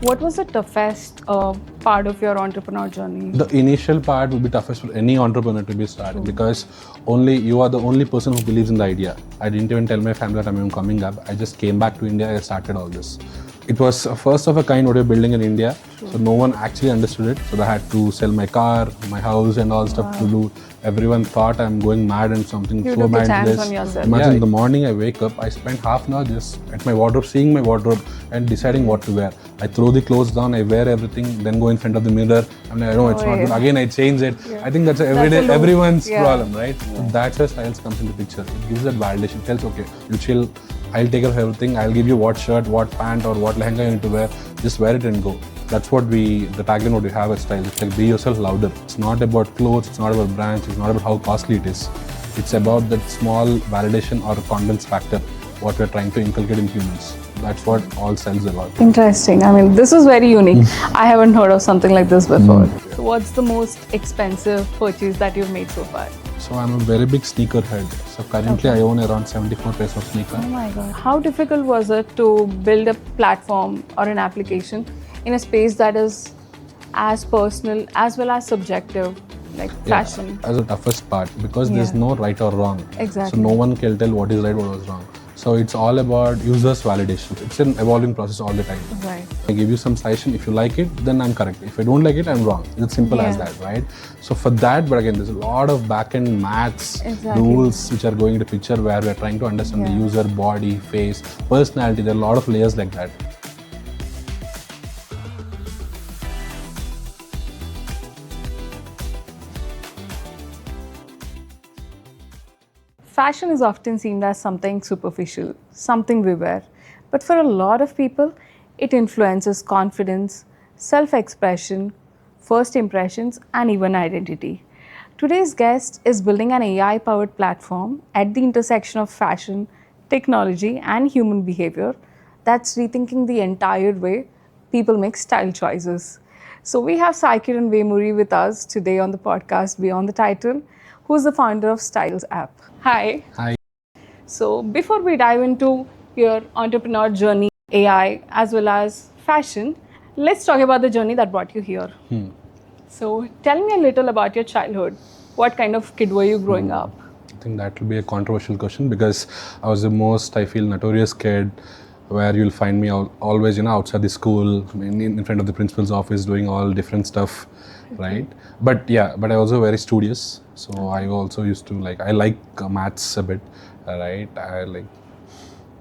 What was the toughest part of your entrepreneur journey? The initial part will be toughest for any entrepreneur to be started because you are the only person who believes in the idea. I didn't even tell my family that I'm even coming up. I just came back to India and started all this. It was a first of a kind what we're building in India. So no one actually understood it. So I had to sell my car, my house and all stuff to do. Everyone thought I'm going mad and something You so took a mad. chance on yourself. Imagine in the morning I wake up, I spend half an hour just at my wardrobe, seeing my wardrobe and deciding what to wear. I throw the clothes down, I wear everything, then go in front of the mirror. I'm like, no, it's not good. Again, I change it. I think that's everyone's problem, right? So that's where styles comes into picture. It gives that validation. It tells, okay, you chill. I'll take care of everything. I'll give you what shirt, what pant or what lehenga you need to wear. Just wear it and go. That's what the tagline what we have at Style. It's like be yourself louder. It's not about clothes, it's not about brands, it's not about how costly it is. It's about that small validation or confidence factor, what we're trying to inculcate in humans. That's what all Style is about. Interesting. I mean, this is very unique. I haven't heard of something like this before. So what's the most expensive purchase that you've made so far? So I'm a very big sneaker head. So currently I own around 74 pairs of sneakers. Oh my God. How difficult was it to build a platform or an application in a space that is as personal as well as subjective, like fashion? As the toughest part because there's no right or wrong. Exactly. So no one can tell what is right, what was wrong. So it's all about users' validation. It's an evolving process all the time. Right. I give you some suggestion. If you like it, then I'm correct. If I don't like it, I'm wrong. It's simple as that, right? So for that, but again, there's a lot of back-end maths, rules which are going into picture where we're trying to understand the user, body, face, personality. There are a lot of layers like that. Fashion is often seen as something superficial, something we wear. But for a lot of people, it influences confidence, self-expression, first impressions, and even identity. Today's guest is building an AI-powered platform at the intersection of fashion, technology, and human behavior that's rethinking the entire way people make style choices. So we have Sai Kiran Vemuri with us today on the podcast Beyond the Title, who's the founder of STYLZ app. Hi. Hi. So before we dive into your entrepreneur journey, AI, as well as fashion, let's talk about the journey that brought you here. So tell me a little about your childhood. What kind of kid were you growing up? I think that will be a controversial question because I was the most, I feel, notorious kid where you'll find me always, outside the school, in front of the principal's office doing all different stuff, right? But I was also very studious. So I also used to I like maths a bit, right?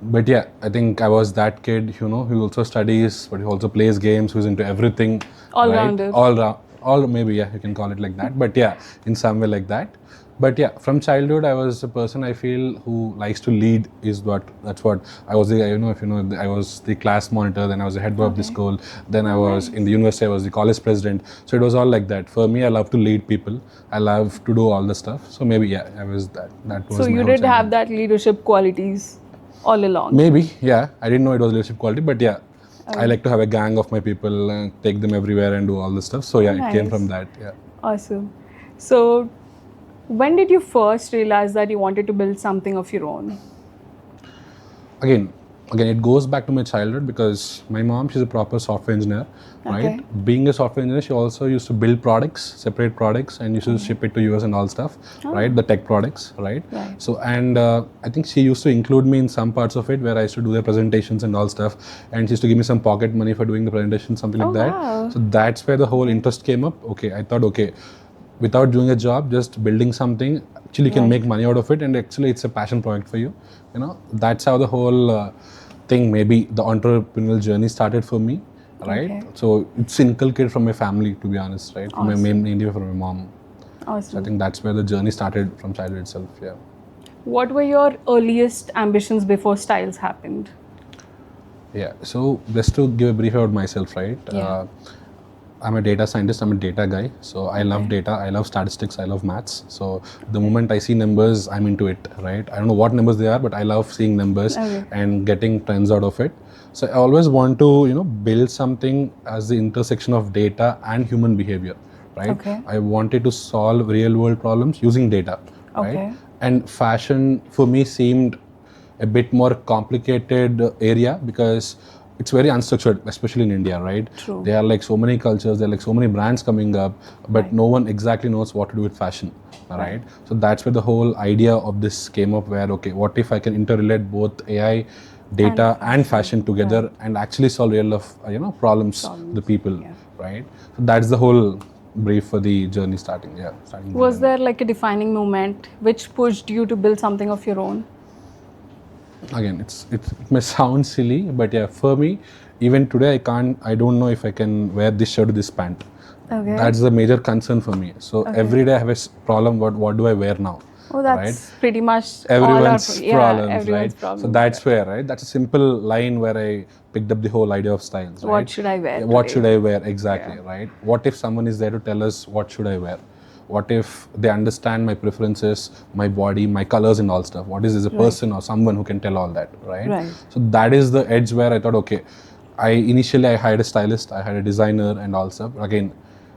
But I think I was that kid, who also studies, but who also plays games, who's into everything. All-rounded. All maybe, you can call it like that. But in some way like that. But from childhood, I was a person I feel who likes to lead. That's what I was. I was the class monitor. Then I was the head boy of the school. Then I was in the university. I was the college president. So it was all like that. For me, I love to lead people. I love to do all the stuff. So maybe I was that. That was. So you did have that leadership qualities all along. Maybe I didn't know it was leadership quality, but I like to have a gang of my people and take them everywhere and do all the stuff. So it came from that. Awesome. So when did you first realize that you wanted to build something of your own? Again, it goes back to my childhood because my mom, she's a proper software engineer, right? Being a software engineer, she also used to build products, separate products, and used to ship it to US and all stuff, right? The tech products, right? So, and I think she used to include me in some parts of it where I used to do the presentations and all stuff, and she used to give me some pocket money for doing the presentation, something like that. Wow. So that's where the whole interest came up. I thought, without doing a job, just building something, actually you can make money out of it, and actually it's a passion project for you. That's how the whole thing, maybe the entrepreneurial journey started for me, right? So it's inculcated from my family, to be honest, right? From mainly from my mom. Awesome. So I think that's where the journey started from childhood itself. What were your earliest ambitions before STYLZ happened? So just to give a brief about myself, right? I'm a data scientist, I'm a data guy. So I love data, I love statistics, I love maths. So the moment I see numbers, I'm into it, right? I don't know what numbers they are, but I love seeing numbers and getting trends out of it. So I always want to, build something as the intersection of data and human behavior, right? I wanted to solve real world problems using data, right? And fashion for me seemed a bit more complicated area because it's very unstructured, especially in India, right? True. There are like so many cultures, there are like so many brands coming up, but no one exactly knows what to do with fashion, right? So that's where the whole idea of this came up, where okay, what if I can interrelate both AI, data and fashion together and actually solve real life problems to the people, right? So that's the whole brief for the journey starting. Was there like a defining moment which pushed you to build something of your own? Again, it may sound silly, but yeah, for me, even today I don't know if I can wear this shirt or this pant. Okay. That's the major concern for me. So every day I have a problem, what do I wear now? Oh, that's pretty much everyone's problems, everyone's right? problems, so that's where, right? That's a simple line where I picked up the whole idea of styles, right? What should I wear What today? should I wear, exactly, right? What if someone is there to tell us what should I wear? What if they understand my preferences, my body, my colors and all stuff? What is a person or someone who can tell all that, right? So that is the edge where I thought, okay, initially I hired a stylist, I had a designer and all stuff. Again,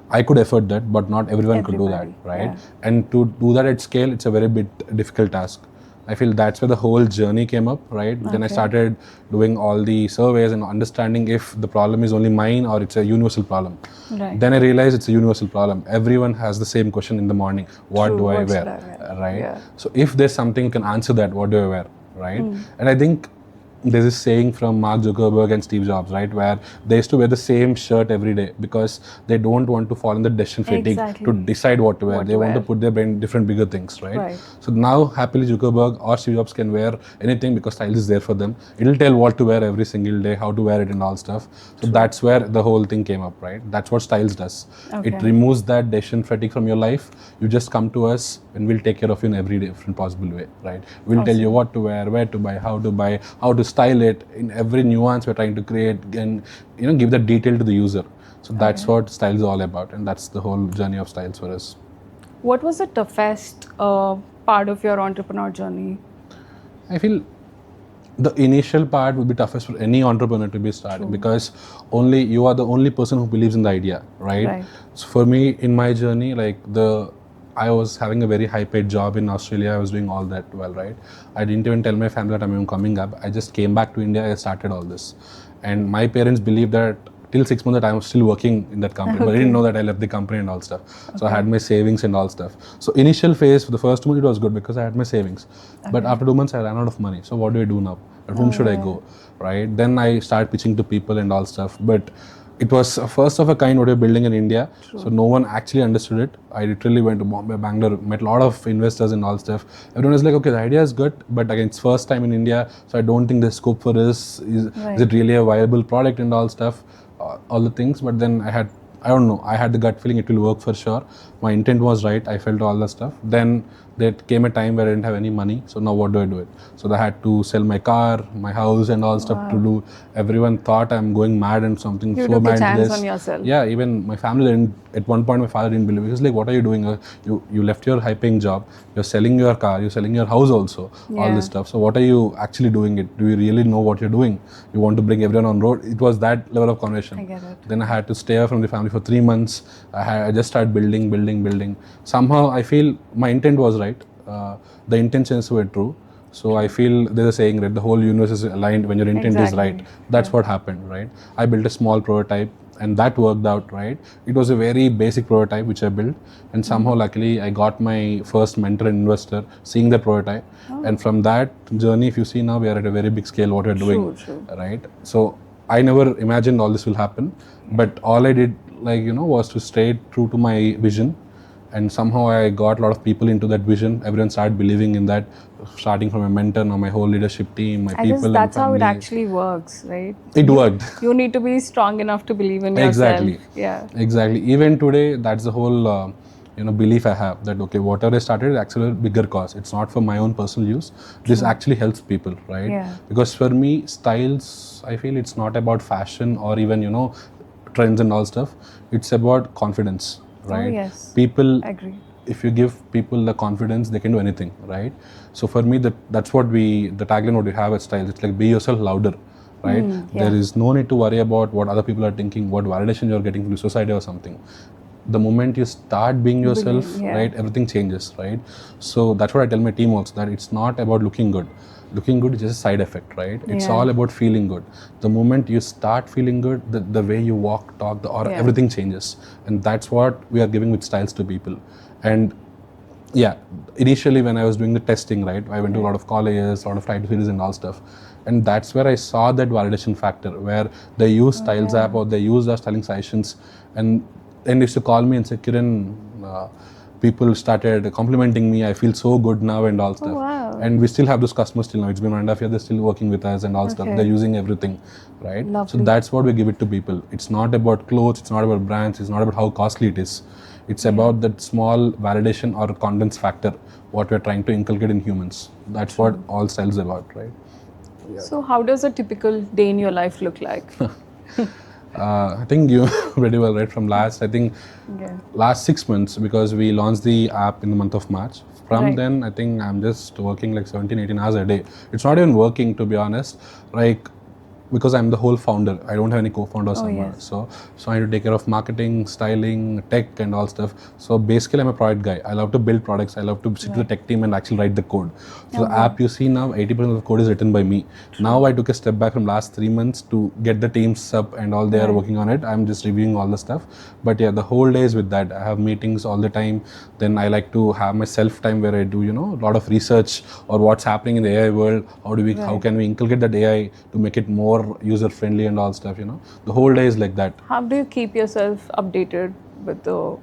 I could afford that, but not everyone could do that, right? And to do that at scale, it's a very bit difficult task. I feel that's where the whole journey came up, right? Then I started doing all the surveys and understanding if the problem is only mine or it's a universal problem. Then I realized it's a universal problem. Everyone has the same question in the morning. What do I wear? Right? So if there's something you can answer that, what do I wear? Right? And I think there's this saying from Mark Zuckerberg and Steve Jobs, right, where they used to wear the same shirt every day because they don't want to fall in the decision fatigue to decide what to wear. They want to put their brain in different bigger things, right? So now happily Zuckerberg or Steve Jobs can wear anything because style is there for them. It'll tell what to wear every single day, how to wear it and all stuff. So that's where the whole thing came up, right? That's what STYLZ does. It removes that decision fatigue from your life. You just come to us and we'll take care of you in every different possible way, right? We'll tell you what to wear, where to buy, how to style it in every nuance we're trying to create and give that detail to the user. So that's what STYLZ is all about, and that's the whole journey of STYLZ for us. What was the toughest part of your entrepreneur journey? I feel the initial part would be toughest for any entrepreneur to be starting because you are the only person who believes in the idea, right? So for me in my journey, I was having a very high-paid job in Australia. I was doing all that well, right? I didn't even tell my family that I'm even coming up. I just came back to India. I started all this, and my parents believed that till 6 months that I was still working in that company, but I didn't know that I left the company and all stuff. So I had my savings and all stuff. So initial phase for the first 2 months it was good because I had my savings, but after 2 months I ran out of money. So what do I do now? At whom should I go, right? Then I started pitching to people and all stuff, but it was a first of a kind what we're building in India. So no one actually understood it. I literally went to Bombay, Bangalore, met a lot of investors and all stuff. Everyone was like, okay, the idea is good, but again, it's first time in India, so I don't think there's scope for this. Is it really a viable product and all stuff, all the things. But then I had the gut feeling it will work for sure. My intent was right. I felt all the stuff. Then there came a time where I didn't have any money. So now what do I do it? So I had to sell my car, my house and all stuff to do. Everyone thought I'm going mad and something. You so took mad a chance this. on yourself. Yeah, even my family didn't. At one point, my father didn't believe. He was like, "What are you doing? You left your high-paying job. You're selling your car. You're selling your house also. All this stuff. So what are you actually doing it? Do you really know what you're doing? You want to bring everyone on road?" It was that level of conversation. I get it. Then I had to stay away from the family for 3 months. I just started building. Somehow I feel my intent was right. The intentions were true. So I feel there's a saying, right? The whole universe is aligned when your intent is right. That's what happened, right? I built a small prototype and that worked out, right? It was a very basic prototype which I built, and somehow luckily I got my first mentor and investor seeing the prototype. And from that journey, if you see now, we are at a very big scale what we're doing, right? So I never imagined all this will happen, but all I did was to stay true to my vision. And somehow I got a lot of people into that vision. Everyone started believing in that, starting from my mentor, now my whole leadership team, my people. I guess that's how it actually works, right? It worked. You need to be strong enough to believe in yourself. Exactly. Yeah. Exactly. Even today, that's the whole belief I have that, okay, whatever I started is actually a bigger cause. It's not for my own personal use. This actually helps people, right? Yeah. Because for me, styles, I feel it's not about fashion or even, trends and all stuff. It's about confidence. Right? Oh, yes. People, agree. If you give people the confidence, they can do anything, right? So for me, that's what the tagline what we have at STYLZ. It's like, be yourself louder, right? There is no need to worry about what other people are thinking, what validation you're getting from the society or something. The moment you start being yourself, right, everything changes, right? So that's what I tell my team also, that it's not about looking good. Looking good is just a side effect, right? It's all about feeling good. The moment you start feeling good, the way you walk, talk, the aura, everything changes. And that's what we are giving with styles to people. And yeah, initially when I was doing the testing, right, I went to a lot of colleges, a lot of title series and all stuff. And that's where I saw that validation factor, where they use Styles app or they use our styling sessions, and then they used to call me and say, Kiran, people started complimenting me, I feel so good now and all stuff. Wow. And we still have those customers till now. It's been 1.5 years, they're still working with us and all stuff. They're using everything, right? Lovely. So that's what we give it to people. It's not about clothes, it's not about brands, it's not about how costly it is. It's about that small validation or confidence factor, what we're trying to inculcate in humans. That's what all styles is about, right? So how does a typical day in your life look like? I think you pretty well, right? From last 6 months, because we launched the app in the month of March. From then, I think I'm just working like 17, 18 hours a day. It's not even working, to be honest. Like, because I'm the whole founder. I don't have any co-founder somewhere. So I need to take care of marketing, styling, tech and all stuff. So basically I'm a product guy. I love to build products. I love to sit with the tech team and actually write the code. So the app you see now, 80% of the code is written by me. Now I took a step back from last 3 months to get the teams up and all they are working on it. I'm just reviewing all the stuff. But yeah, the whole day is with that. I have meetings all the time. Then I like to have my self time where I do, a lot of research or what's happening in the AI world. How can we inculcate that AI to make it more user friendly and all stuff, the whole day is like that. How do you keep yourself updated with the...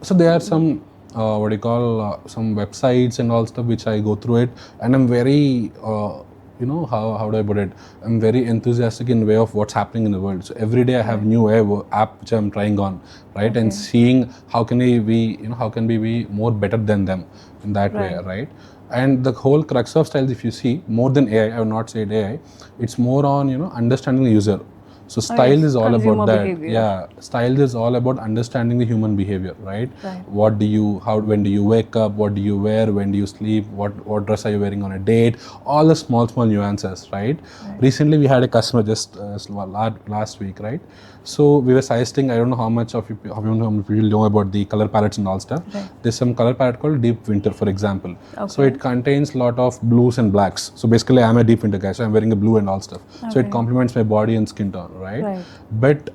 So there are some some websites and all stuff which I go through it, and I'm very how do I put it, I'm very enthusiastic in way of what's happening in the world. So every day I have new app which I'm trying on, right? And seeing how can we be more better than them in that way, right? And the whole crux of styles, if you see, more than AI, I would not say AI, it's more on, understanding the user. So style is all about that. Behavior. Yeah, style is all about understanding the human behavior, right? When do you wake up, what do you wear, when do you sleep, what dress are you wearing on a date, all the small nuances, right? Recently we had a customer just last week, right? So we were suggesting, I don't know how many people know about the color palettes and all stuff. There's some color palette called Deep Winter, for example. So it contains a lot of blues and blacks. So basically I'm a deep winter guy, so I'm wearing a blue and all stuff. So it complements my body and skin tone, right? But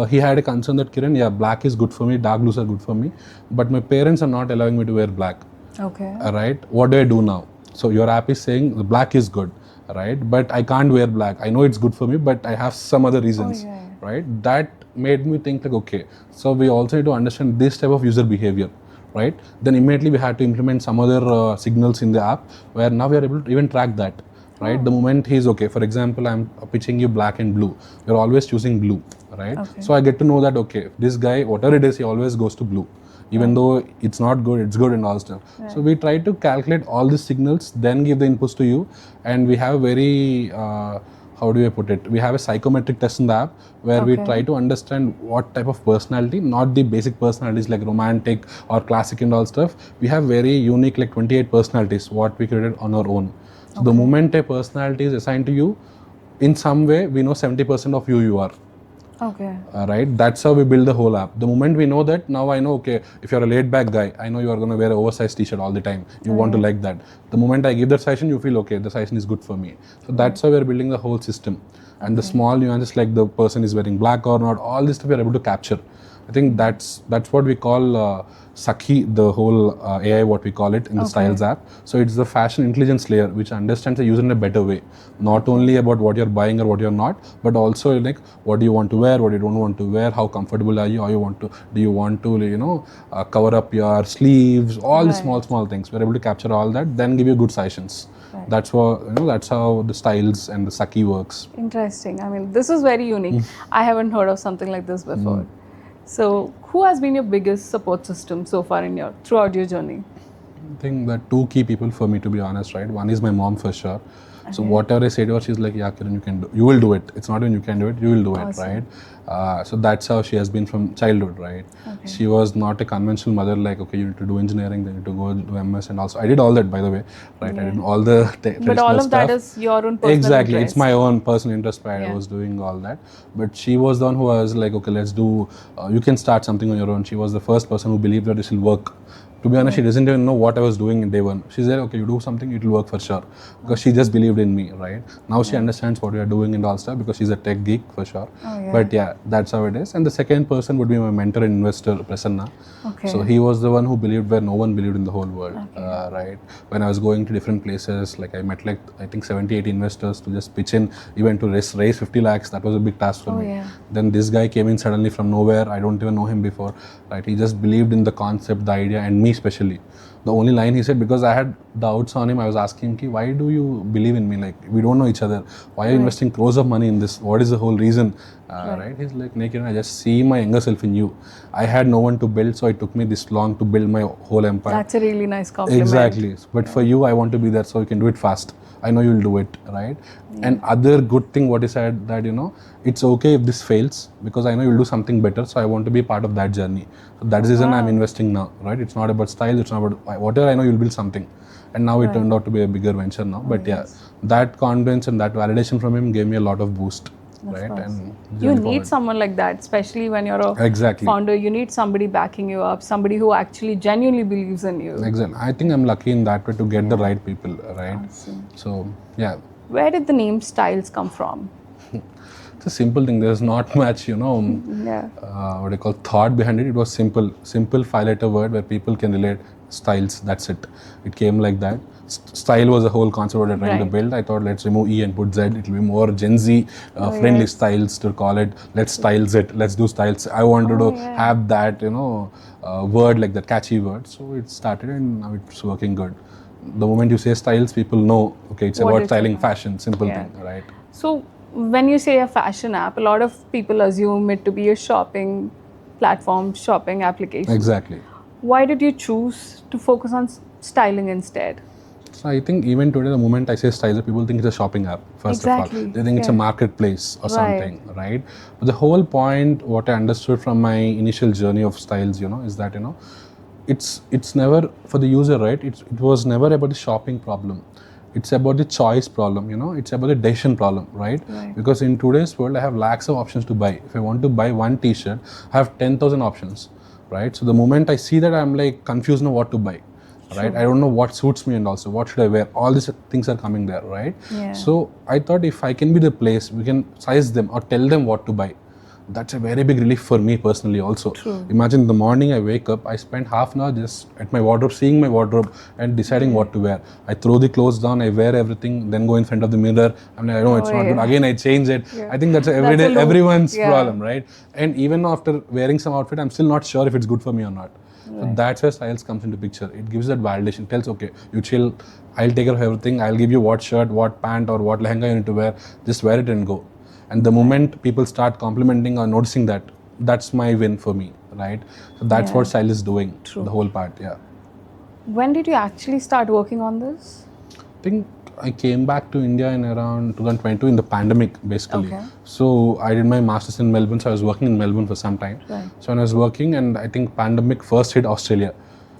he had a concern that, Kiran, black is good for me, dark blues are good for me, but my parents are not allowing me to wear black. Right? What do I do now? So your app is saying the black is good, right? But I can't wear black. I know it's good for me, but I have some other reasons. Right? That made me think like, okay, so we also need to understand this type of user behavior, right? Then immediately we had to implement some other signals in the app where now we are able to even track that, right? The moment he's okay, for example, I'm pitching you black and blue, you're always choosing blue, right? So I get to know that, okay, this guy, whatever it is, he always goes to blue. Even though it's not good, it's good and all stuff. So we try to calculate all these signals, then give the inputs to you, and we have very how do I put it? We have a psychometric test in the app where we try to understand what type of personality, not the basic personalities like romantic or classic and all stuff. We have very unique, like 28 personalities, what we created on our own. So the moment a personality is assigned to you, in some way, we know 70% of who you are. Right? That's how we build the whole app. The moment we know that, now I know, okay, if you're a laid back guy, I know you are going to wear an oversized t-shirt all the time. You want to like that. The moment I give that suggestion, you feel, okay, the suggestion is good for me. So that's how we're building the whole system. And the small nuances like the person is wearing black or not, all this stuff we're able to capture. I think that's what we call Sakhi, the whole AI, what we call it in the STYLZ app. So it's the fashion intelligence layer which understands the user in a better way. Not only about what you're buying or what you're not, but also like what do you want to wear, what you don't want to wear, how comfortable are you, do you want to cover up your sleeves, all the small things. We're able to capture all that, then give you good suggestions. That's what that's how the styles and the Sakhi works. Interesting. I mean, this is very unique. I haven't heard of something like this before. So, who has been your biggest support system so far throughout your journey? I think that two key people for me, to be honest, right? One is my mom for sure. So whatever I say to her, she's like, yeah, Kiran, you will do it. It's not even you can do it, you will do it, right? So that's how she has been from childhood, right? She was not a conventional mother like, okay, you need to do engineering, then you need to go do MS, and also I did all that, by the way, right? I did all the But all of that is your own personal exactly interest. It's my own personal interest, right? I was doing all that, but she was the one who was like, okay, let's do you can start something on your own. She was the first person who believed that this will work. To be honest, she doesn't even know what I was doing in day one. She said, okay, you do something, it will work for sure. Because she just believed in me, right? Now she understands what we are doing and all stuff because she's a tech geek for sure. But yeah, that's how it is. And the second person would be my mentor and investor, Prasanna. So he was the one who believed where no one believed in the whole world, right? When I was going to different places, like I met like, I think 70, 80 investors to just pitch in, even to raise 50 lakhs. That was a big task for me. Then this guy came in suddenly from nowhere. I don't even know him before, right? He just believed in the concept, the idea, and me especially. The only line he said, because I had doubts on him, I was asking him, why do you believe in me? Like, we don't know each other. Why are you investing crores of money in this? What is the whole reason? Right? He's like, Kiran, I just see my younger self in you. I had no one to build, so it took me this long to build my whole empire. That's a really nice compliment. Exactly. But for you, I want to be there so you can do it fast. I know you'll do it, right? And other good thing what he said, that, it's okay if this fails because I know you'll do something better. So I want to be part of that journey. So that's the reason I'm investing now, right? It's not about style. It's not about whatever. I know you'll build something. And now it turned out to be a bigger venture now. But that confidence and that validation from him gave me a lot of boost. Right? And you need someone like that, especially when you're a founder. You need somebody backing you up, somebody who actually genuinely believes in you. Exactly. I think I'm lucky in that way to get the right people, right? Awesome. So, yeah. Where did the name STYLZ come from? It's a simple thing. There's not much, what I call thought behind it. It was simple 5-letter word where people can relate. STYLZ, that's it. It came like that. Style was a whole concept what I'm trying to build. I thought, let's remove E and put Z. It will be more Gen Z friendly styles to call it. Let's STYLZ it. Let's do styles. I wanted to have that, word, like that catchy word. So it started and now it's working good. The moment you say styles, people know, okay, it's about styling fashion. Simple thing, right? So when you say a fashion app, a lot of people assume it to be a shopping platform, shopping application. Exactly. Why did you choose to focus on styling instead? So I think even today, the moment I say STYLZ, people think it's a shopping app, first of all. They think it's a marketplace or something, right? But the whole point, what I understood from my initial journey of STYLZ, is that, it's never, for the user, right? It was never about the shopping problem. It's about the choice problem, it's about the decision problem, right? Because in today's world, I have lakhs of options to buy. If I want to buy one t-shirt, I have 10,000 options, right? So the moment I see that, I'm like confused on what to buy. Right? I don't know what suits me and also what should I wear. All these things are coming there, right? So I thought if I can be the place, we can size them or tell them what to buy. That's a very big relief for me personally also. Imagine in the morning I wake up, I spend half an hour just at my wardrobe, seeing my wardrobe and deciding what to wear. I throw the clothes down, I wear everything, then go in front of the mirror. I know it's not good. Again, I change it. I think that's everyone's problem, right? And even after wearing some outfit, I'm still not sure if it's good for me or not. So that's where STYLZ comes into picture. It gives that validation. It tells, okay, you chill, I'll take care of everything. I'll give you what shirt, what pant or what lehenga you need to wear. Just wear it and go. And the moment people start complimenting or noticing that, that's my win for me, right? So that's what STYLZ is doing, the whole part, When did you actually start working on this? I think I came back to India in around 2022 in the pandemic, basically. So I did my master's in Melbourne, so I was working in Melbourne for some time. So when I was working, and I think pandemic first hit Australia.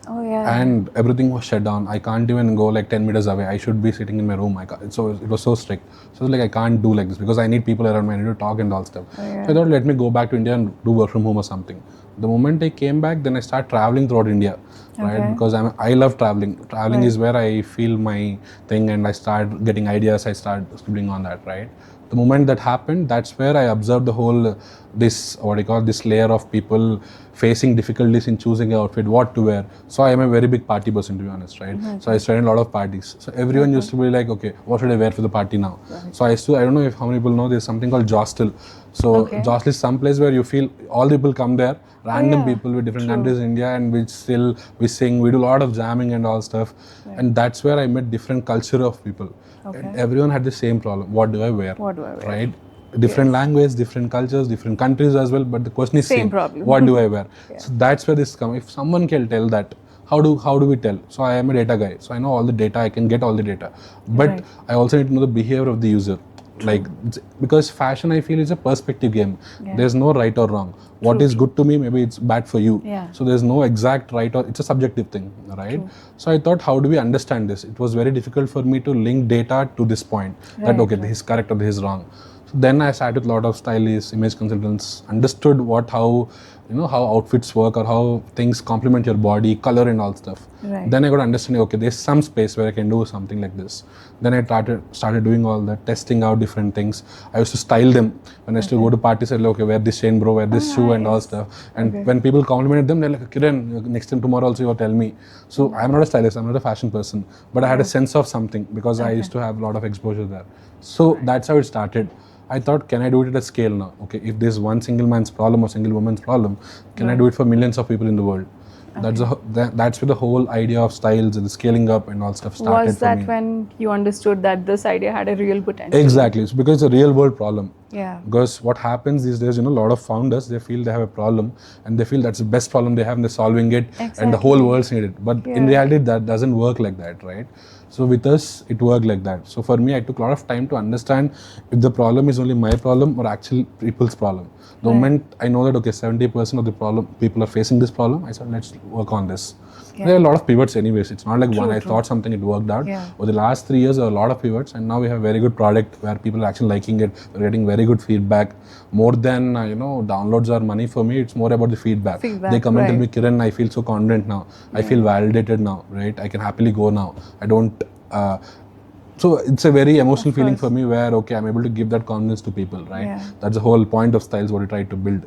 And everything was shut down. I can't even go like 10 meters away. I should be sitting in my room. So it was so strict. So I was like, I can't do like this because I need people around me. I need to talk and all stuff. So I thought, let me go back to India and do work from home or something. The moment I came back, then I started traveling throughout India, right? Because I love traveling. Traveling is where I feel my thing, and I start getting ideas. I start scribbling on that, right? The moment that happened, that's where I observed the whole, this layer of people facing difficulties in choosing an outfit, what to wear. So I am a very big party person, to be honest, right? So I started a lot of parties. So everyone used to be like, okay, what should I wear for the party now? So I don't know if how many people know, there's something called Jostle. So Jostle is some place where you feel all the people come there, random people with different countries in India, and we sing, we do a lot of jamming and all stuff. And that's where I met different culture of people. And everyone had the same problem. What do I wear? Right? Different language, different cultures, different countries as well. But the question is same. Problem. What do I wear? So that's where this comes. If someone can tell that, how do we tell? So I am a data guy, so I know all the data, I can get all the data, but Right. I also need to know the behavior of the user. Like, because fashion, I feel, is a perspective game. Yeah. There's no right or wrong. What is good to me, maybe it's bad for you. Yeah. So there's no exact right, or it's a subjective thing, right? So I thought, how do we understand this? It was very difficult for me to link data to this point, that okay, this is correct or this is wrong. So then I sat with a lot of stylists, image consultants, understood how outfits work, or how things complement your body, color and all stuff. Right. Then I got understanding, okay, there's some space where I can do something like this. Then I started doing all that, testing out different things. I used to style them. When I used to go to parties, I said, okay, wear this chain, bro, wear this shoe and all stuff. And when people complimented them, they're like, Kiran, next time tomorrow also you tell me. So I'm not a stylist, I'm not a fashion person, but I had a sense of something because I used to have a lot of exposure there. So that's how it started. I thought, can I do it at a scale now? Okay, if there's one single man's problem or single woman's problem, can I do it for millions of people in the world? That's where the whole idea of styles and the scaling up and all stuff started. Was that for me. when you understood that this idea had a real potential? Exactly, it's because it's a real world problem. Yeah. Because what happens these days, a lot of founders, they feel they have a problem and they feel that's the best problem they have and they're solving it and the whole world's need it. But in reality, that doesn't work like that, right? So with us, it worked like that. So for me, I took a lot of time to understand if the problem is only my problem or actual people's problem. The moment I know that, okay, 70% of the problem, people are facing this problem, I said, let's work on this. There are a lot of pivots anyways. It's not like I thought something, it worked out. Over the last 3 years, there are a lot of pivots, and now we have very good product where people are actually liking it. We're getting very good feedback. More than, downloads or money for me, it's more about the feedback. They come and tell me, Kiran, I feel so confident now. I feel validated now, right? I can happily go now. I don't... So it's a very emotional feeling for me where, okay, I'm able to give that confidence to people, right? That's the whole point of Styles, what we try to build.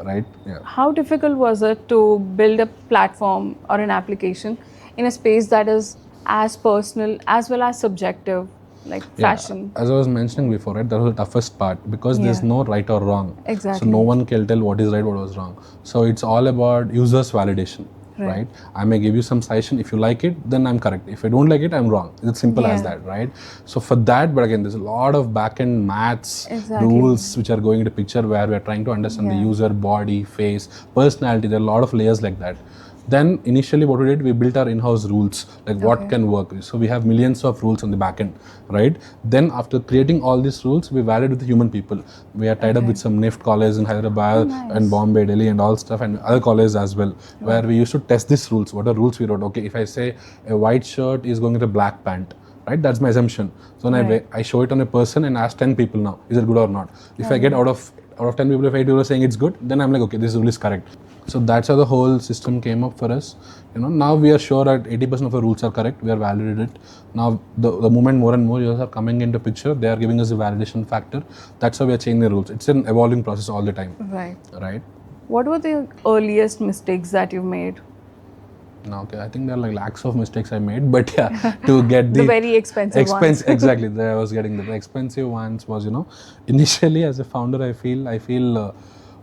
Right? Yeah. How difficult was it to build a platform or an application in a space that is as personal as well as subjective, like fashion? As I was mentioning before, right, that was the toughest part because there's no right or wrong. Exactly. So no one can tell what is right, what was wrong. So it's all about users' validation. Right? I may give you some suggestion. If you like it, then I'm correct. If I don't like it, I'm wrong. It's simple as that, right? So for that, but again, there's a lot of back-end maths, rules which are going into picture where we're trying to understand the user, body, face, personality. There are a lot of layers like that. Then initially what we did, we built our in-house rules, like what can work. So we have millions of rules on the back end, right? Then after creating all these rules, we validated with the human people. We are tied up with some NIFT colleges in Hyderabad and Bombay, Delhi and all stuff, and other colleges as well, where we used to test these rules. What are rules we wrote? Okay, if I say a white shirt is going with a black pant, right? That's my assumption. So when I show it on a person and ask 10 people now, is it good or not? If I get out of 10 people, if 8 people are saying it's good, then I'm like, okay, this rule is correct. So that's how the whole system came up for us. Now we are sure that 80% of our rules are correct. We are validated it. Now the moment more and more users are coming into picture, they are giving us a validation factor. That's how we are changing the rules. It's an evolving process all the time. Right. What were the earliest mistakes that you made? No, okay, I think there are like lakhs of mistakes I made, but yeah, to get the very expensive ones. Exactly, I was getting the expensive ones was, initially as a founder, I feel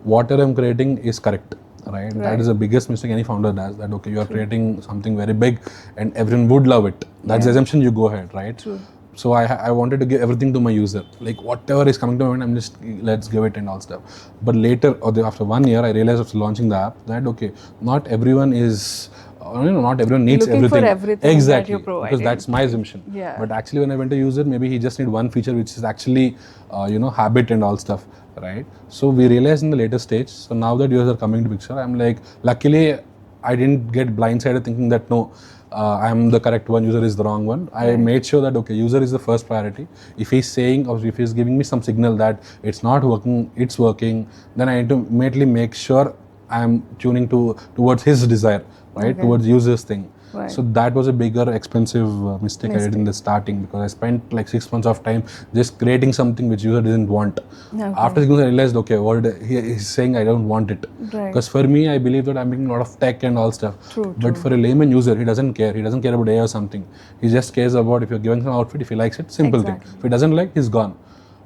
whatever I'm creating is correct. Right? That is the biggest mistake any founder does, that okay, you are creating something very big and everyone would love it. That's the assumption, you go ahead, right? True. So I wanted to give everything to my user, like whatever is coming to my mind, I'm just, let's give it and all stuff. But later, or after 1 year, I realized after launching the app that okay, not everyone is, not everyone needs looking for everything exactly, that you're providing. because that's my assumption. But actually when I went to user, maybe he just need one feature which is actually, habit and all stuff. Right? So we realized in the later stage, so now that users are coming to picture, I'm like, luckily I didn't get blindsided thinking that no, I'm the correct one, user is the wrong one. I made sure that okay, user is the first priority. If he's saying or if he's giving me some signal that it's not working, it's working, then I need to immediately make sure I'm tuning towards his desire, right? Towards user's thing. So that was a bigger expensive mistake I did in the starting, because I spent like 6 months of time just creating something which user didn't want. After 6 months I realized, okay, what he's saying, I don't want it. Because for me, I believe that I'm making a lot of tech and all stuff. But for a layman user, he doesn't care. He doesn't care about AI or something. He just cares about if you're giving some outfit, if he likes it, simple thing. If he doesn't like, he's gone.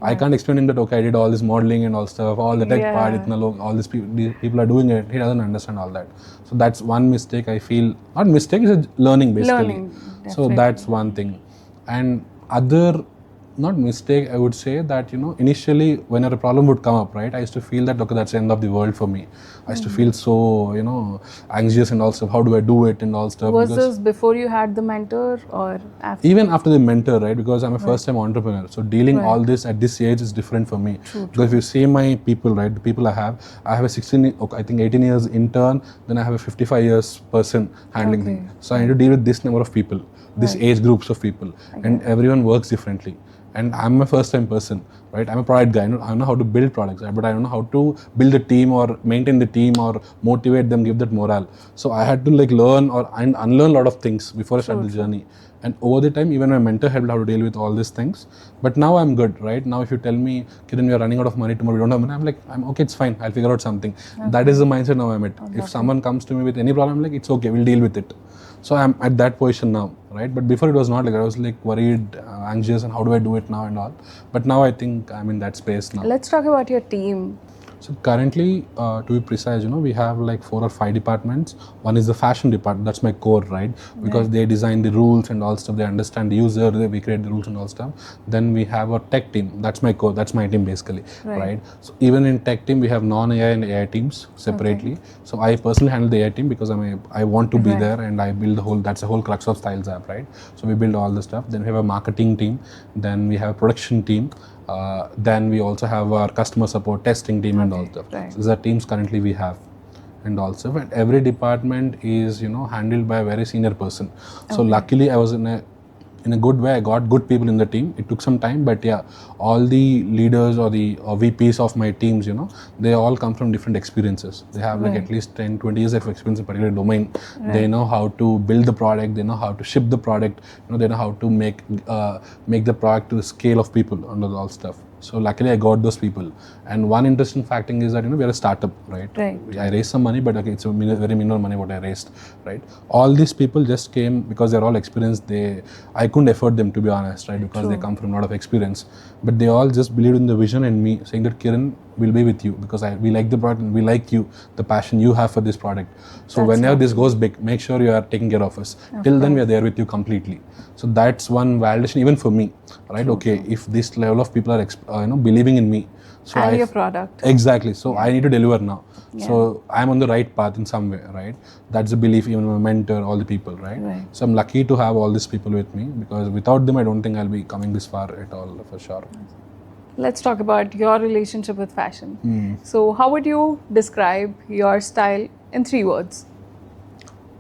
I can't explain him that okay, I did all this modeling and all stuff, all the tech part, all these people are doing it. He doesn't understand all that. So that's one mistake I feel. Not mistake, it's a learning basically. So that's one thing. And other not mistake, I would say that, initially whenever a problem would come up, right, I used to feel that, okay, that's the end of the world for me. I used to feel so, anxious and all stuff. How do I do it and all stuff? Was this before you had the mentor or after? Even after the mentor, right, because I'm a first time entrepreneur. So dealing all this at this age is different for me. Because if you see my people, right, the people I have a 16, I think 18 years intern, then I have a 55 years person handling me. So I need to deal with this number of people, this age groups of people, and everyone works differently. And I'm a first time person, right? I'm a product guy. I know how to build products, but I don't know how to build a team or maintain the team or motivate them, give that morale. So I had to learn and unlearn a lot of things before I started the journey. And over the time, even my mentor helped how to deal with all these things. But now I'm good, right? Now if you tell me, Kiran, we are running out of money tomorrow, we don't have money, I'm like, I'm okay, it's fine. I'll figure out something. That is the mindset now I'm at. If someone comes to me with any problem, I'm like, it's okay, we'll deal with it. So I'm at that position now, right? But before it was not like that. I was worried, anxious, and how do I do it now and all. But now I think I'm in that space now. Let's talk about your team. So currently, to be precise, we have 4 or 5 departments. One is the fashion department. That's my core, right? Because they design the rules and all stuff. They understand the user. We create the rules and all stuff. Then we have a tech team. That's my core. That's my team basically, right? So even in tech team, we have non-AI and AI teams separately. So I personally handle the AI team because I want to be there and I build the whole. That's the whole crux of STYLZ app, right? So we build all the stuff. Then we have a marketing team. Then we have a production team. Then we also have our customer support testing team and all stuff. So these are teams currently we have and also. And every department is handled by a very senior person. So luckily I was in a good way. I got good people in the team. It took some time, but yeah, all the leaders or the VPs of my teams, they all come from different experiences. They have at least 10, 20 years of experience in a particular domain. They know how to build the product. They know how to ship the product. They know how to make the product to the scale of people and all stuff. So luckily I got those people. And one interesting factor is that we are a startup, right? I raised some money, but okay, it's a very minimal money what I raised, right? All these people just came because they're all experienced. I couldn't afford them, to be honest, right? Because they come from a lot of experience. But they all just believed in the vision and me, saying that Kiran, we'll be with you because we like the product and we like you, the passion you have for this product. So whenever this goes big, make sure you are taking care of us. Till then, we are there with you completely. So that's one validation even for me, right? If this level of people are believing in me, so and your product. Exactly. So I need to deliver now. So I'm on the right path in some way, right? That's the belief, even my mentor, all the people, right? So I'm lucky to have all these people with me because without them, I don't think I'll be coming this far at all, for sure. Let's talk about your relationship with fashion. So how would you describe your style in 3 words?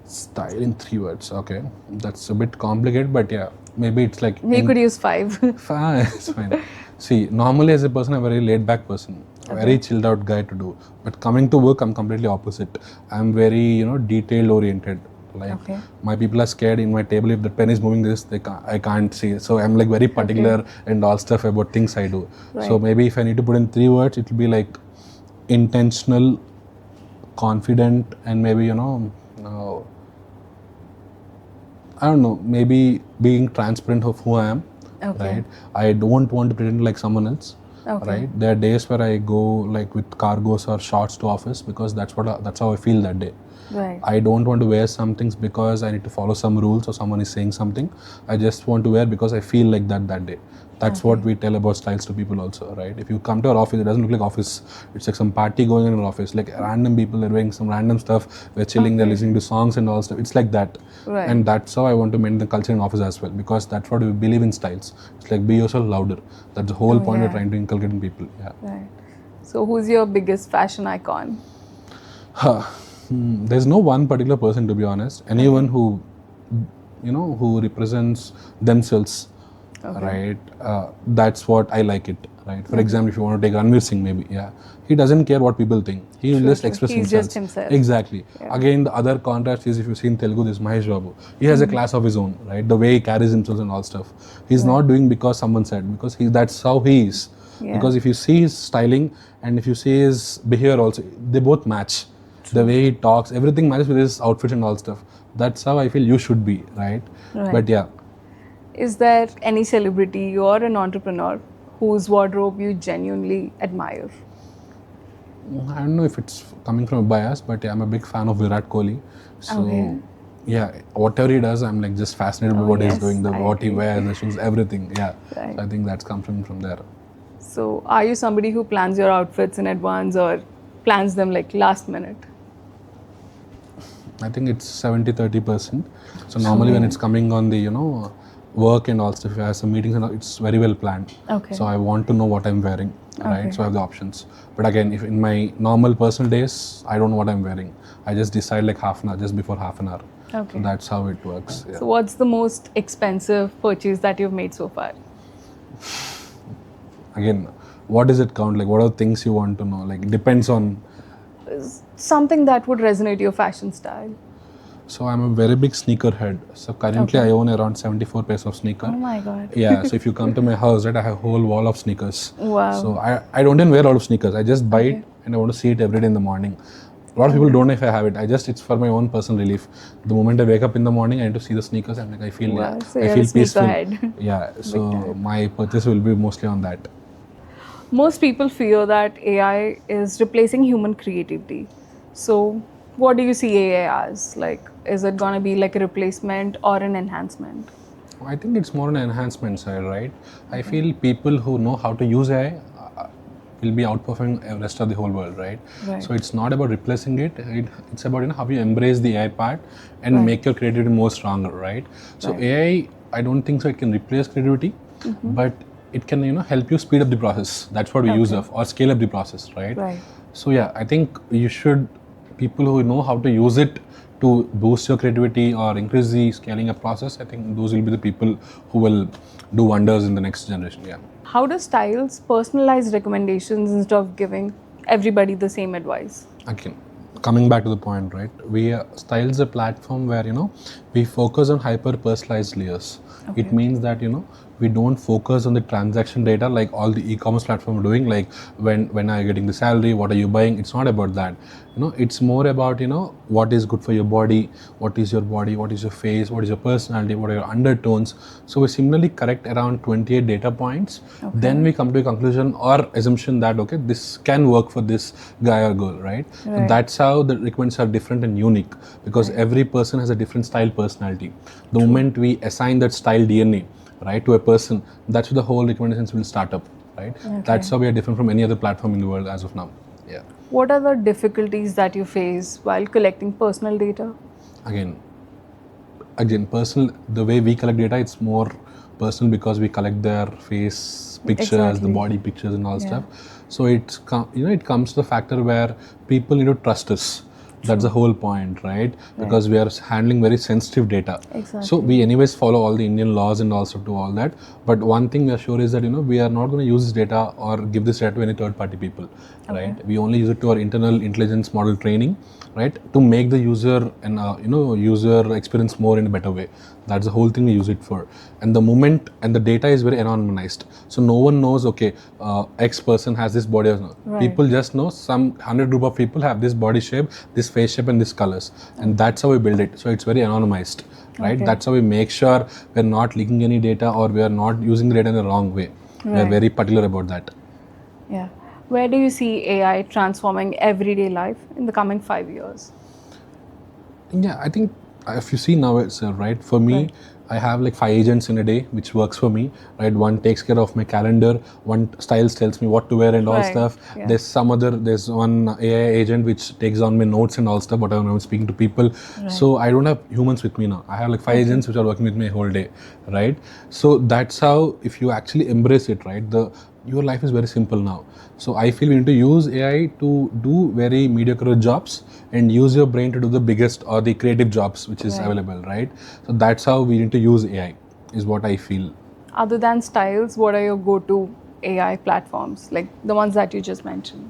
Style in 3 words, okay. That's a bit complicated, but yeah, maybe it's You could use 5. Fine, it's fine. See, normally as a person, I'm a very laid back person, a very chilled out guy to do. But coming to work, I'm completely opposite. I'm very, detail oriented. My people are scared in my table. If the pen is moving this, I can't see. So I'm very particular and all stuff about things I do. So maybe if I need to put in 3 words, it will be intentional, confident, and maybe, I don't know, maybe being transparent of who I am, right? I don't want to pretend like someone else, right? There are days where I go with cargos or shorts to office because that's how I feel that day. I don't want to wear some things because I need to follow some rules or someone is saying something. I just want to wear because I feel like that day. That's what we tell about styles to people also, right? If you come to our office, it doesn't look like office. It's like some party going on in our office. Random people are doing some random stuff. We're chilling, they're listening to songs and all stuff. It's like that. And that's how I want to maintain the culture in office as well because that's what we believe in styles. It's be yourself louder. That's the whole point we're trying to inculcate in people. So who's your biggest fashion icon? There's no one particular person, to be honest. Anyone who represents themselves, right? That's what I like it, right? For example, if you want to take Ranveer Singh, maybe, he doesn't care what people think. He will just express himself. He's just himself. Exactly. Again, the other contrast is if you see in Telugu, this Mahesh Babu. He has a class of his own, right? The way he carries himself and all stuff. He's not doing because someone said, because that's how he is. Because if you see his styling and if you see his behavior also, they both match. The way he talks, everything matches with his outfit and all stuff. That's how I feel you should be, right? But yeah. Is there any celebrity or an entrepreneur whose wardrobe you genuinely admire? I don't know if it's coming from a bias, but I'm a big fan of Virat Kohli. So Yeah, whatever he does, I'm like just fascinated by what he's doing, what he wears, the shoes, everything. Yeah, Right. so I think that's come from there. So, are you somebody who plans your outfits in advance or plans them like last minute? I think it's 70-30%. So normally when it's coming on the work and all stuff, if I have some meetings and all, it's very well planned. Okay. So I want to know what I'm wearing, right? So I have the options. But again, if in my normal personal days, I don't know what I'm wearing. I just decide like half an hour, just before half an hour. Okay. So that's how it works. Yeah. So, what's the most expensive purchase that you've made so far? Again, what does it count? Like, what are the things you want to know? Like, it depends on. Something that would resonate your fashion style. So I'm a very big sneaker head. So currently I own around 74 pairs of sneaker. Oh my god. Yeah, so if you come to my house, right, I have a whole wall of sneakers. Wow. So I don't even wear a lot of sneakers. I just buy it and I want to see it every day in the morning. A lot of people don't know if I have it. It's for my own personal relief. The moment I wake up in the morning, I need to see the sneakers and like I feel So I you're feel a sneaker peaceful. head. Yeah. So my purchase will be mostly on that. Most people fear that AI is replacing human creativity. So, what do you see AI as? Like, is it going to be like a replacement or an enhancement? I think it's more an enhancement side, right? I feel people who know how to use AI will be outperforming the rest of the whole world, right? So it's not about replacing it. It's about how you embrace the AI part and make your creativity more stronger, right? So AI, I don't think so it can replace creativity, but it can help you speed up the process. That's what we use or scale up the process, right? So yeah, I think people who know how to use it to boost your creativity or increase the scaling up process, I think those will be the people who will do wonders in the next generation. Yeah. How does STYLZ personalize recommendations instead of giving everybody the same advice? Again, coming back to the point, right? STYLZ is a platform where we focus on hyper personalized layers. It means that we don't focus on the transaction data like all the e-commerce platform are doing, like when are you getting the salary, what are you buying. It's not about that. It's more about what is good for your body, what is your face, what is your personality, what are your undertones. So we similarly correct around 28 data points. Then we come to a conclusion or assumption that okay, this can work for this guy or girl, right? So that's how the requirements are different and unique, because every person has a different style personality. The moment we assign that style DNA, right, to a person, that's where the whole recommendations will start up, right? That's how we are different from any other platform in the world as of now. Yeah. What are the difficulties that you face while collecting personal data? Again, personal, the way we collect data, it's more personal because we collect their face pictures, the body pictures and all stuff. So it comes to the factor where people need to trust us. That's the whole point, right? Because we are handling very sensitive data. So we anyways follow all the Indian laws and also do all that. But one thing we are sure is that we are not going to use this data or give this data to any third-party people, right? We only use it to our internal intelligence model training, right? To make the user and user experience more in a better way. That's the whole thing we use it for. And the data is very anonymized. So no one knows, okay, X person has this body. People just know some 100 group of people have this body shape, this face shape and this colors. And that's how we build it. So it's very anonymized, right? That's how we make sure we're not leaking any data or we are not using the data in the wrong way. We're very particular about that. Yeah. Where do you see AI transforming everyday life in the coming 5 years? Yeah, I think if you see now itself, right, for me, I have like 5 agents in a day, which works for me, right? One takes care of my calendar, one STYLZ tells me what to wear and all stuff. There's one AI agent which takes down my notes and all stuff, whatever I'm speaking to people. So I don't have humans with me now. I have like 5 agents which are working with me whole day, right? So that's how, if you actually embrace it, right, your life is very simple now. So I feel we need to use AI to do very mediocre jobs and use your brain to do the biggest or the creative jobs which is available, right? So that's how we need to use AI, is what I feel. Other than STYLZ, what are your go-to AI platforms, like the ones that you just mentioned?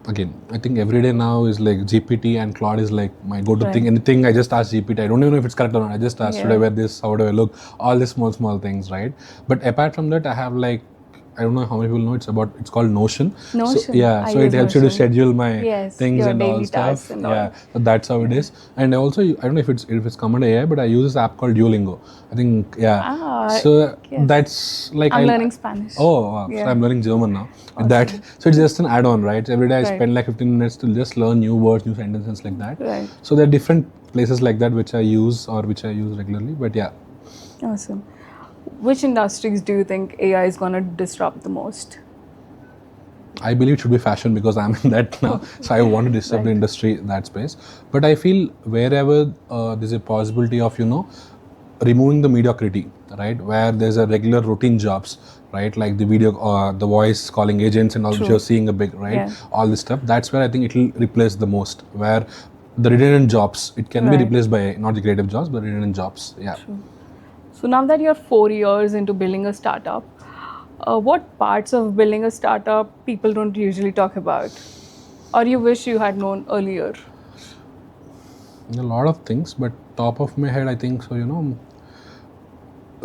Again, I think every day now is like GPT and Claude is like my go-to thing. Anything I just ask GPT. I don't even know if it's correct or not. I just ask, should I wear this? How do I look? All these small things, right? But apart from that, I have like I don't know how many people know, it's called Notion. Notion. So, yeah, I so it use helps you to Notion. schedule my Yes, things your and all daily stuff. tasks and all. Yeah, so that's how it is. And also, I don't know if it's come under AI, but I use this app called Duolingo. I think, so yes. that's like I'm learning Spanish. Oh, wow. So Yeah. I'm learning German now with that. So it's just an add-on, right? Every day I Right. spend like 15 minutes to just learn new words, new sentences like that. Right. So there are different places like that which I use or which I use regularly. But yeah, Awesome. Which industries do you think AI is going to disrupt the most? I believe it should be fashion because I'm in that now. So I want to disrupt the industry, that space. But I feel wherever there's a possibility of, removing the mediocrity, right? Where there's a regular routine jobs, right? Like the video, the voice calling agents and all, which you're seeing a big, right? Yeah. All this stuff. That's where I think it'll replace the most. Where the redundant jobs, it can be replaced by not the creative jobs, but redundant jobs. Yeah. True. So now that you're 4 years into building a startup, what parts of building a startup people don't usually talk about, or you wish you had known earlier? A lot of things, but top of my head, I think so.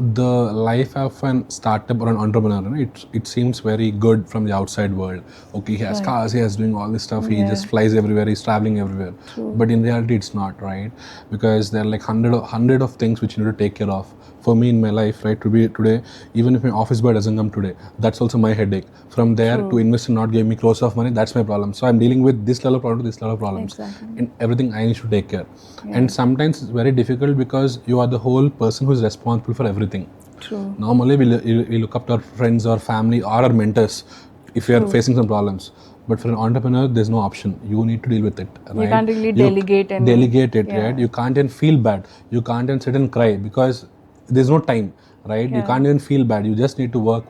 The life of an startup or an entrepreneur, it seems very good from the outside world. Okay, he has cars, he has doing all this stuff, he just flies everywhere, he's traveling everywhere. But in reality, it's not, right? Because there are like hundred of things which you need to take care of. For me in my life, right, today, even if my office boy doesn't come today, that's also my headache. From there to invest and not give me crores of money, that's my problem. So I'm dealing with this level of problem to this level of problems. Exactly. And everything I need to take care. And sometimes it's very difficult because you are the whole person who is responsible for everything. True. Normally, we look up to our friends or family or our mentors if we are facing some problems. But for an entrepreneur, there's no option. You need to deal with it. Right? You can't really delegate and delegate it, right? You can't even feel bad. You can't even sit and cry because there's no time, right? You can't even feel bad. You just need to work,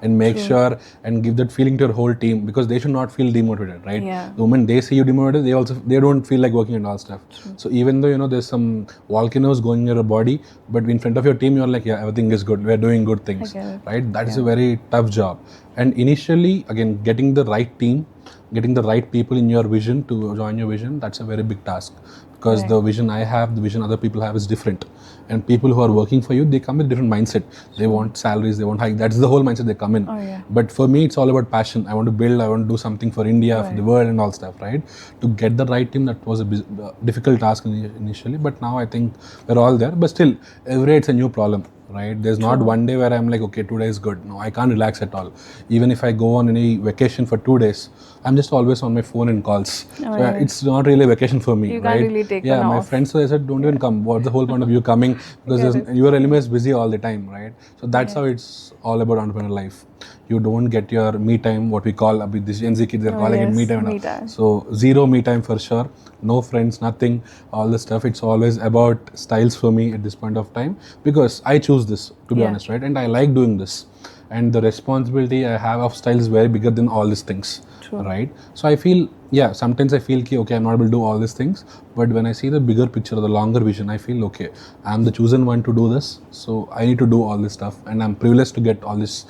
and make sure and give that feeling to your whole team because they should not feel demotivated, right? Yeah. The moment they see you demotivated, they don't feel like working and all stuff. So even though there's some volcanoes going in your body, but in front of your team you're like, yeah, everything is good. We're doing good things, right? That is a very tough job. And initially, again, getting the right team, getting the right people in your vision to join your vision, that's a very big task. Because the vision I have, the vision other people have is different. And people who are working for you, they come with different mindset. They want salaries, they want hike. That's the whole mindset they come in. But for me, it's all about passion. I want to build, I want to do something for India, for the world and all stuff, right? To get the right team, that was a difficult task initially. But now I think we're all there. But still, every day it's a new problem. Right? There's not one day where I'm like, okay, today is good. No, I can't relax at all. Even if I go on any vacation for 2 days, I'm just always on my phone and calls. It's not really a vacation for me, You right? can't really take my friends, so I said, don't even come. What's the whole point of you coming? Because your element is busy all the time, right? So that's how it's all about entrepreneur life. You don't get your me time, what we call these Gen Z kids, they're calling it me time. So zero me time for sure. No friends, nothing, all the stuff. It's always about styles for me at this point of time because I choose this, to be honest, right? And I like doing this. And the responsibility I have of style is very bigger than all these things, right? So I feel, sometimes I feel, okay, I'm not able to do all these things. But when I see the bigger picture, the longer vision, I feel, okay, I'm the chosen one to do this. So I need to do all this stuff. And I'm privileged to get all this,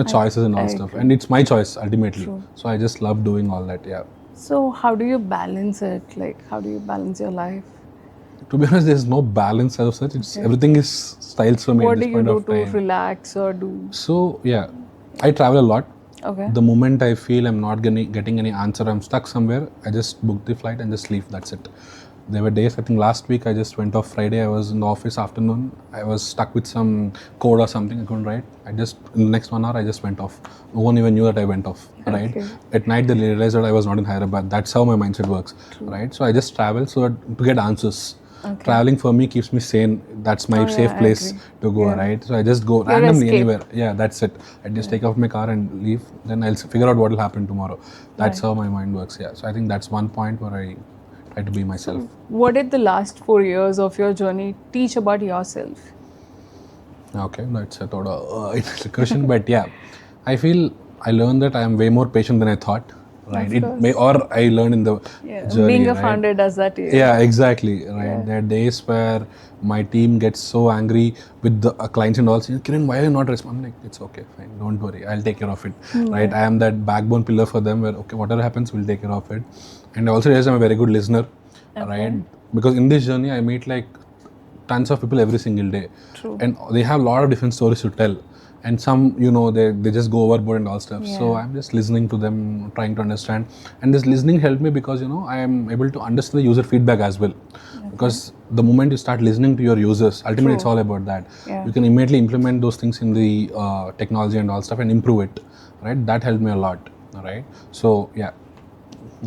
choices and all stuff. And it's my choice ultimately. So I just love doing all that, So how do you balance it? Like, how do you balance your life? To be honest, there's no balance as such. It's everything is styles for me at this point of time. What do you do to relax or do? So I travel a lot. Okay. The moment I feel I'm not getting any answer, I'm stuck somewhere, I just book the flight and just leave. That's it. There were days, I think last week I just went off Friday. I was in the office afternoon. I was stuck with some code or something I couldn't write. In the next 1 hour, I just went off. No one even knew that I went off, right? At night, they realized that I was not in Hyderabad. That's how my mindset works, right? So I just travel to get answers. Traveling for me keeps me sane. That's my safe place to go, right? So I just go randomly anywhere. Yeah, that's it. I just take off my car and leave. Then I'll figure out what will happen tomorrow. That's how my mind works. So I think that's one point where I try to be myself. What did the last 4 years of your journey teach about yourself? Okay, that's a sort of it's a question, but I feel I learned that I am way more patient than I thought. Right, I learned in the journey. Being a founder does that. Yeah, exactly. Right, there are days where my team gets so angry with the clients and all saying, Kiran, why are you not responding? Like, it's okay, fine, don't worry, I'll take care of it. Right, I am that backbone pillar for them where okay, whatever happens, we'll take care of it. And I also realize I'm a very good listener, right? Because in this journey, I meet like tons of people every single day, and they have a lot of different stories to tell. and some, you know, they just go overboard and all stuff. So Yeah. I'm just listening to them, trying to understand, and this listening helped me because, you know, I am able to understand the user feedback as well. Because the moment you start listening to your users, ultimately it's True. all about that. Yeah. You can immediately implement those things in the technology and all stuff and improve it, right? That helped me a lot, right? So yeah,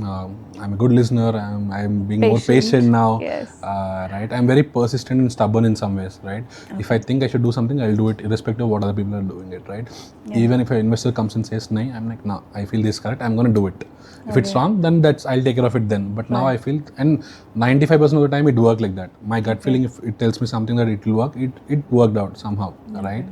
I'm a good listener. I'm being more patient now. Yes. Right. I'm very persistent and stubborn in some ways. Right. If I think I should do something, I'll do it irrespective of what other people are doing it. Right. Even if an investor comes and says, "Nahi," I'm like, "No, I feel this correct. I'm gonna do it." If it's wrong, then I'll take care of it then. But now I feel, and 95% of the time it worked like that. My gut feeling, if it tells me something that it will work, it worked out somehow. Right.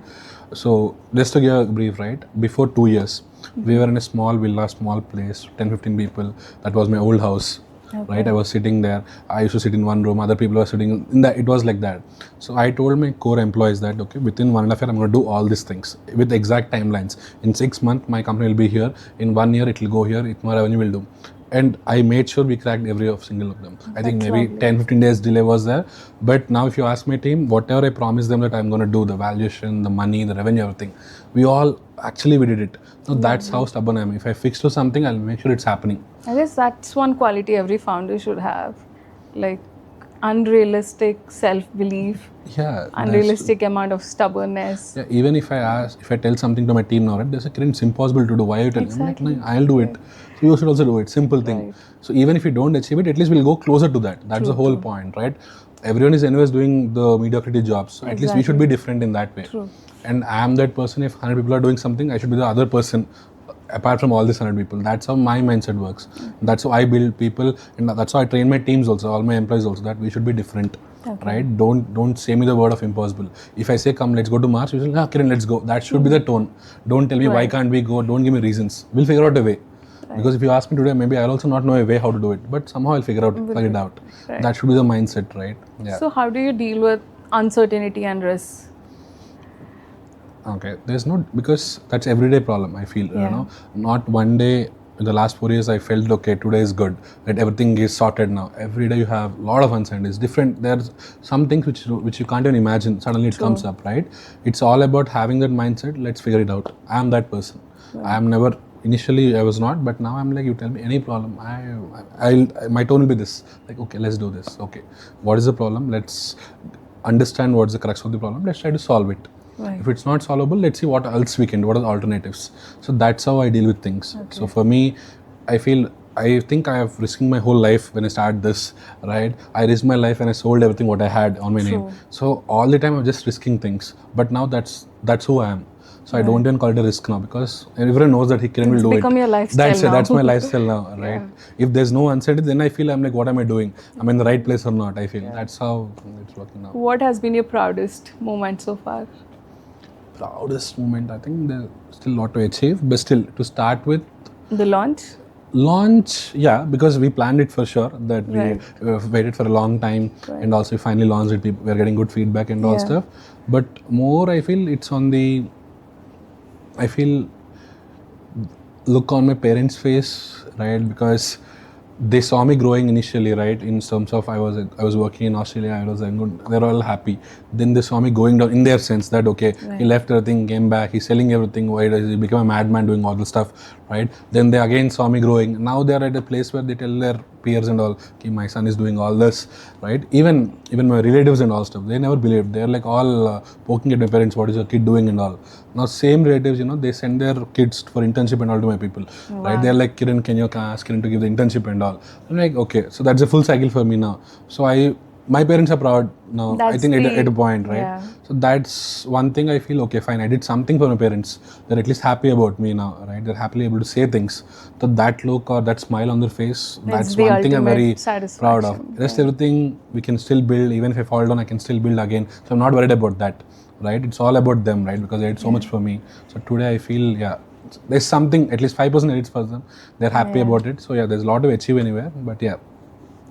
So just to give a brief, right, before 2 years, we were in a small villa, small place, 10-15 people. That was my old house. Right, I was sitting there. I used to sit in one room. Other people were sitting in that. It was like that. So I told my core employees that, okay, within 1.5 years, I'm going to do all these things with exact timelines. In 6 months, my company will be here. In 1 year, it will go here. My revenue will do. And I made sure we cracked every single of them. I think maybe 10-15 days delay was there. But now if you ask my team, whatever I promised them that I'm going to do, the valuation, the money, the revenue, everything, we did it. So that's how stubborn I am. If I fix to something, I'll make sure it's happening. I guess that's one quality every founder should have, like unrealistic self-belief, Yeah. unrealistic amount of stubbornness. Yeah, even if I tell something to my team now, right, they say, "Kiran, it's impossible to do. Why are you telling?" Exactly. I'm like, "No, I'll do it. So you should also do it. Simple thing." So even if you don't achieve it, at least we'll go closer to that. That's the whole point, right? Everyone is anyways doing the mediocrity jobs. So at least we should be different in that way. True. And I am that person. If 100 people are doing something, I should be the other person apart from all these 100 people. That's how my mindset works. That's how I build people, and that's how I train my teams also, all my employees also, that we should be different. Right? Don't say me the word of impossible. If I say, "Come, let's go to Mars," you say, "Ah, Kiran, let's go." That should be the tone. Don't tell me why can't we go. Don't give me reasons. We'll figure out a way. Because if you ask me today, maybe I'll also not know a way how to do it, but somehow I'll figure it out. That should be the mindset, right? Yeah. So how do you deal with uncertainty and risk? Okay, there's no, because that's everyday problem, I feel. You know, not one day. In the last 4 years, I felt, okay, today is good, that everything is sorted now. Every day you have a lot of uncertainties. Different. There's some things which you can't even imagine. Suddenly it comes up, right? It's all about having that mindset. Let's figure it out. I am that person. I am never. Initially, I was not, but now I'm like, you tell me any problem. My tone will be this. Like, okay, let's do this. Okay, what is the problem? Let's understand what's the crux of the problem. Let's try to solve it. If it's not solvable, let's see what else we can do. What are the alternatives? So that's how I deal with things. So for me, I think I have risked my whole life when I started this, right? I risked my life and I sold everything what I had on my name. So all the time I'm just risking things. But now that's who I am. So I don't even call it a risk now, because everyone knows that Kiran will do it. Become your lifestyle now. That's my lifestyle now, right? If there's no uncertainty, then I feel I'm like, what am I doing? I'm in the right place or not? I feel that's how it's working now. What has been your proudest moment so far? Proudest moment, I think there's still a lot to achieve, but still, to start with, the launch, yeah, because we planned it for sure, that we waited for a long time, and also we finally launched it. We're getting good feedback and all stuff. But more, I feel it's on the, look on my parents' face, right? Because they saw me growing initially, right? In terms of I was working in Australia, I was good. They're all happy. Then they saw me going down in their sense that, okay, he left everything, came back, he's selling everything. Why does he become a madman doing all this stuff, right? Then they again saw me growing. Now they're at a place where they tell their peers and all, okay, my son is doing all this, right? Even my relatives and all stuff, they never believed. They're like all poking at my parents, what is your kid doing and all. Now same relatives, they send their kids for internship and all to my people, right? They're like, Kiran, can you ask Kiran to give the internship and all? I'm like, okay, so that's a full cycle for me now. So my parents are proud now. I think at a point, right? Yeah. So that's one thing I feel, okay, fine, I did something for my parents. They're at least happy about me now, right? They're happily able to say things. So that look or that smile on their face, that's one thing I'm very proud of. Rest everything we can still build. Even if I fall down, I can still build again. So I'm not worried about that, right? It's all about them, right? Because they did so much for me. So today I feel, there's something, at least 5% edits for them. They're happy about it. So there's a lot to achieve anywhere, but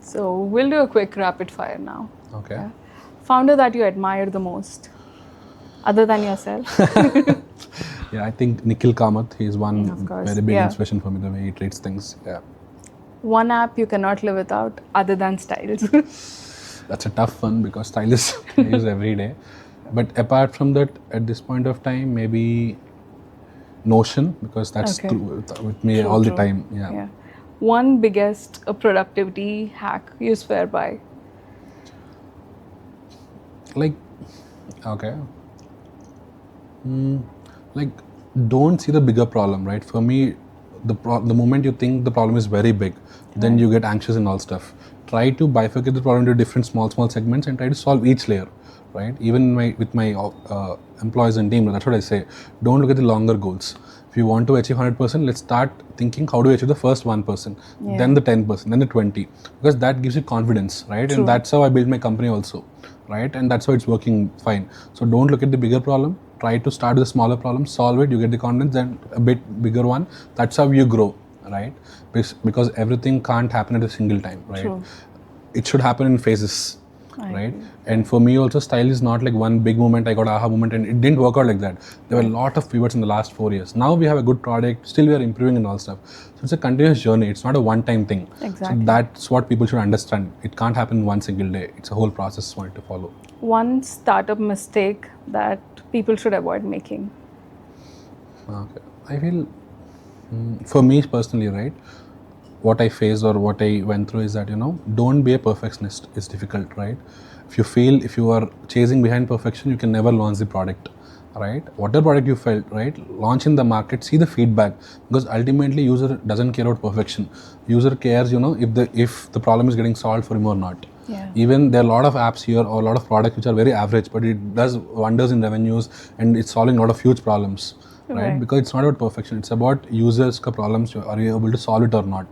So we'll do a quick rapid fire now. Okay. Yeah. Founder that you admire the most, other than yourself? I think Nikhil Kamath. He's one very big inspiration for me, the way he treats things. Yeah. One app you cannot live without, other than STYLZ. That's a tough one, because STYLZ I use every day. But apart from that, at this point of time, maybe Notion, because that's Okay. with me True, all the true. time. Yeah. Yeah. One biggest productivity hack you swear by. Like, okay. Like, don't see the bigger problem, right? For me, the moment you think the problem is very big, then you get anxious and all stuff. Try to bifurcate the problem into different small segments and try to solve each layer, right? Even with my employees and team, that's what I say. Don't look at the longer goals. If you want to achieve 100%, let's start thinking how do we achieve the first 1%, then the 10%, then the 20%, because that gives you confidence, right? True. And that's how I built my company also, right? And that's how it's working fine. So don't look at the bigger problem. Try to start with a smaller problem, solve it, you get the confidence, then a bit bigger one. That's how you grow, right? Because everything can't happen at a single time, right? True. It should happen in phases, I right? agree. And for me also, style is not like one big moment, I got aha moment, and it didn't work out like that. There were a lot of pivots in the last 4 years. Now we have a good product, still we are improving and all stuff. So it's a continuous journey. It's not a one-time thing. Exactly. So that's what people should understand. It can't happen in one single day. It's a whole process one to follow. One startup mistake that people should avoid making. Okay. I feel, for me personally, right, what I faced or what I went through is that, don't be a perfectionist. It's difficult, right? If you are chasing behind perfection, you can never launch the product, right? Whatever product you felt, right, launch in the market, see the feedback, because ultimately user doesn't care about perfection. User cares, if the problem is getting solved for him or not. Yeah. Even there are a lot of apps here or a lot of products which are very average, but it does wonders in revenues and it's solving a lot of huge problems, right? Because it's not about perfection, it's about users' problems. Are you able to solve it or not,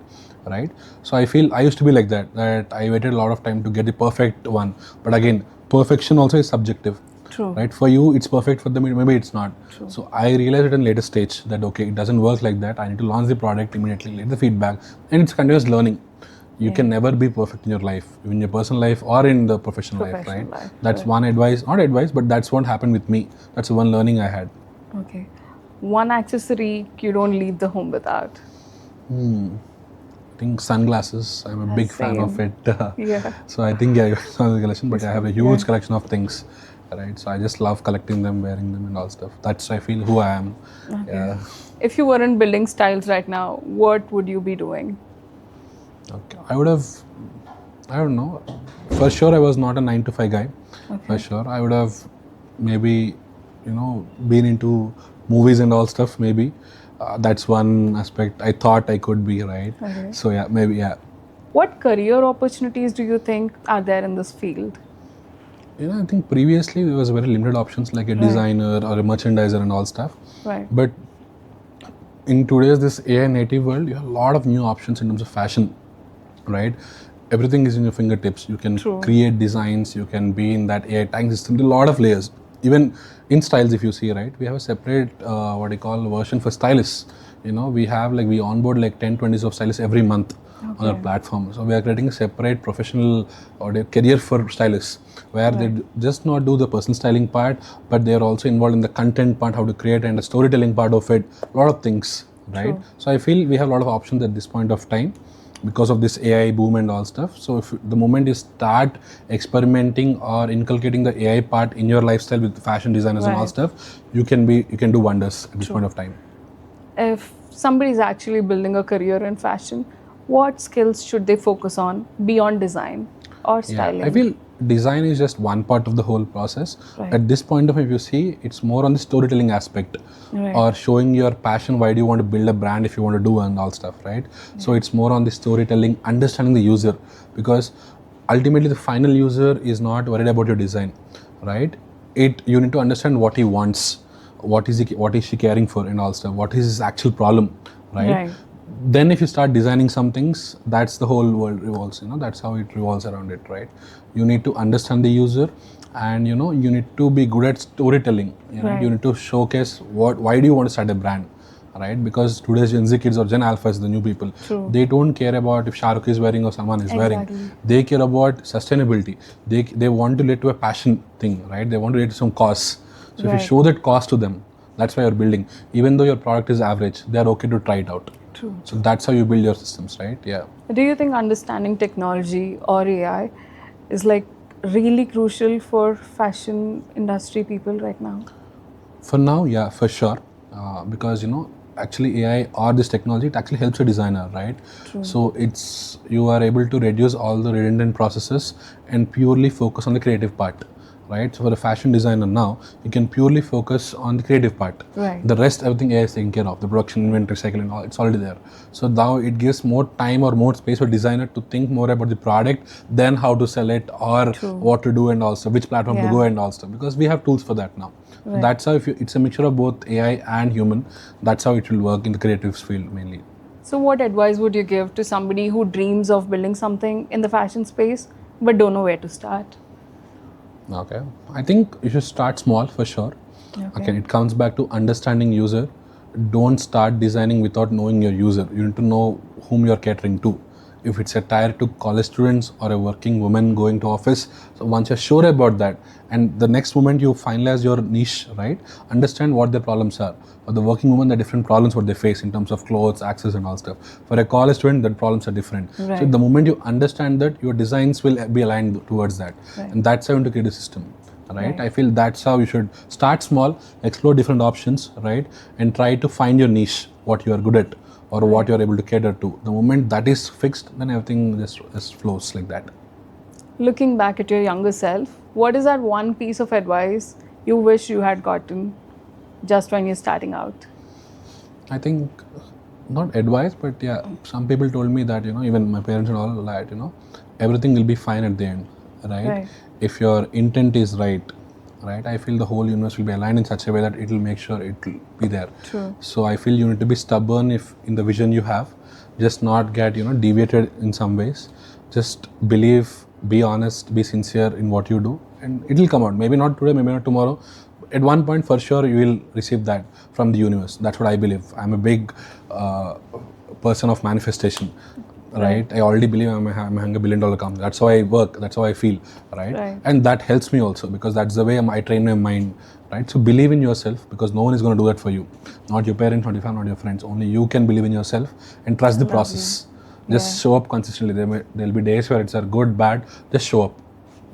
right? So I feel I used to be like that I waited a lot of time to get the perfect one. But again, perfection also is subjective. True. Right? For you, it's perfect. For them, maybe it's not. True. So I realized at a later stage that okay, it doesn't work like that. I need to launch the product immediately, get the feedback, and it's continuous learning. You can never be perfect in your life, in your personal life or in the professional life, right? That's one advice, not advice, but that's what happened with me. That's one learning I had. Okay. One accessory you don't leave the home without. I think sunglasses. I'm a big fan of it. Yeah. So I think it's not the collection, but I have a huge collection of things, right? So I just love collecting them, wearing them, and all stuff. That's I feel who I am. Okay. Yeah. If you weren't building styles right now, what would you be doing? Okay. I would have, I don't know. For sure, I was not a 9 to 5 guy. Okay. For sure, I would have maybe, been into movies and all stuff. Maybe that's one aspect I thought I could be, right? Okay. So yeah, maybe yeah. What career opportunities do you think are there in this field? I think previously there was very limited options like a designer or a merchandiser and all stuff. Right. But in today's this AI native world, you have a lot of new options in terms of fashion, right? Everything is in your fingertips. You can create designs. You can be in that AI tagging system. There are a lot of layers. Even in styles, if you see, right, we have a separate version for stylists. We have we onboard 10-20 of stylists every month on our platform. So we are creating a separate professional or career for stylists where they just not do the personal styling part, but they are also involved in the content part, how to create, and the storytelling part of it. A lot of things, right? So I feel we have a lot of options at this point of time because of this AI boom and all stuff. So if the moment you start experimenting or inculcating the AI part in your lifestyle with fashion designers and all stuff, you can do wonders at this point of time. If somebody is actually building a career in fashion, what skills should they focus on beyond design or styling? I feel design is just one part of the whole process. At this point of view, if you see, it's more on the storytelling aspect or showing your passion. Why do you want to build a brand if you want to do and all stuff, right? So it's more on the storytelling, understanding the user, because ultimately the final user is not worried about your design, right? You need to understand what he wants, what is she caring for and all stuff, what is his actual problem, right? Then if you start designing some things, that's the whole world revolves, that's how it revolves around it, right? You need to understand the user, and you need to be good at storytelling. You need to showcase why do you want to start a brand, right? Because today's Gen Z kids or Gen Alphas, the new people, they don't care about if Shahrukh is wearing or someone is wearing. They care about sustainability. They want to relate to a passion thing, right? They want to relate to some cause. So if you show that cause to them, that's why you're building. Even though your product is average, they're okay to try it out. So that's how you build your systems, right? Yeah. Do you think understanding technology or AI is like really crucial for fashion industry people right now? For now, yeah, for sure. Because actually AI or this technology, it actually helps a designer, right? True. So you are able to reduce all the redundant processes and purely focus on the creative part, right? So for a fashion designer now, you can purely focus on the creative part. Right. The rest, everything AI is taking care of. The production, inventory, cycle, and all, it's already there. So now it gives more time or more space for designer to think more about the product than how to sell it or True. what to do and also which platform to Yeah. go and all stuff. Because we have tools for that now. So Right. that's how it's a mixture of both AI and human. That's how it will work in the creative field mainly. So what advice would you give to somebody who dreams of building something in the fashion space but don't know where to start? Okay, I think you should start small for sure. Okay, it comes back to understanding user. Don't start designing without knowing your user. You need to know whom you're catering to. If it's a tier 2 college students or a working woman going to office, so once you're sure about that, and the next moment you finalize your niche, right? Understand what their problems are. For the working woman, the different problems what they face in terms of clothes, access, and all stuff. For a college student, the problems are different. So Right. the moment you understand that, your designs will be aligned towards that, Right. and that's how you create a system. Right? I feel that's how you should start small, explore different options, right? And try to find your niche, what you are good at or what you are able to cater to. The moment that is fixed, then everything just flows like that. Looking back at your younger self, what is that one piece of advice you wish you had gotten just when you're starting out? I think not advice, but yeah, some people told me that, even my parents and all that, everything will be fine at the end, right? If your intent is right, I feel the whole universe will be aligned in such a way that it will make sure it will be there. True. So I feel you need to be stubborn if in the vision you have, just not get, deviated in some ways. Just believe, be honest, be sincere in what you do, and it will come out. Maybe not today, maybe not tomorrow. At one point, for sure, you will receive that from the universe. That's what I believe. I'm a big person of manifestation, right? I already believe I'm having $1 billion company. That's how I work. That's how I feel, right? And that helps me also because that's the way I train my mind, right? So believe in yourself because no one is going to do that for you. Not your parents, not your family, not your friends. Only you can believe in yourself and trust the process. Just show up consistently. There'll be days where it's good, bad. Just show up.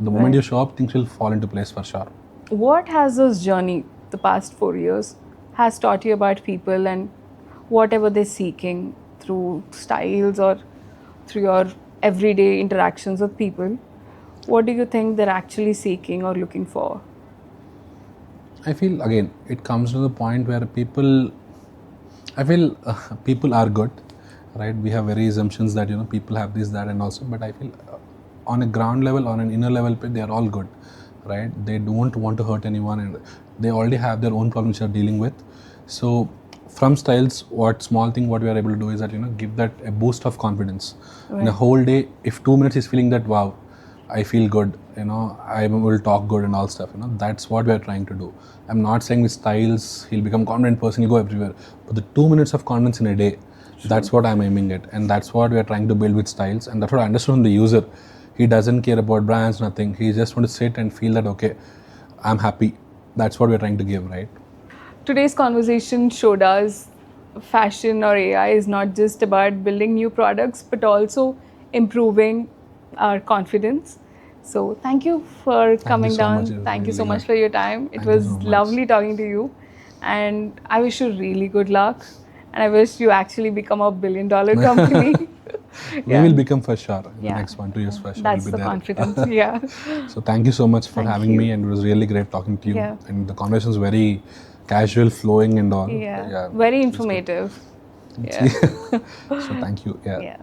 The moment you show up, things will fall into place for sure. What has this journey, the past 4 years, has taught you about people and whatever they're seeking through styles or through your everyday interactions with people? What do you think they're actually seeking or looking for? I feel, again, it comes to the point where people are good, right? We have very assumptions that, people have this, that, and also, but I feel on a ground level, on an inner level, they are all good, right? They don't want to hurt anyone and they already have their own problems they are dealing with. So from Styles, what we are able to do is that, give that a boost of confidence. In a whole day, if 2 minutes is feeling that, wow, I feel good, I will talk good and all stuff, that's what we are trying to do. I'm not saying with Styles, he'll become a confident person, he'll go everywhere. But the 2 minutes of confidence in a day, that's what I'm aiming at. And that's what we are trying to build with Styles. And that's what I understood from the user. He doesn't care about brands, nothing. He just wants to sit and feel that, okay, I'm happy. That's what we're trying to give, right? Today's conversation showed us fashion or AI is not just about building new products, but also improving our confidence. So thank you for coming down. Thank you so much for your time. It was lovely talking to you. And I wish you really good luck. And I wish you actually become a $1 billion company. We will become for sure in the next 1-2 years for sure. That's the confidence, yeah. So thank you so much for having me, and it was really great talking to you. And the conversation was very casual, flowing and all. Yeah. Very informative. So thank you. Yeah.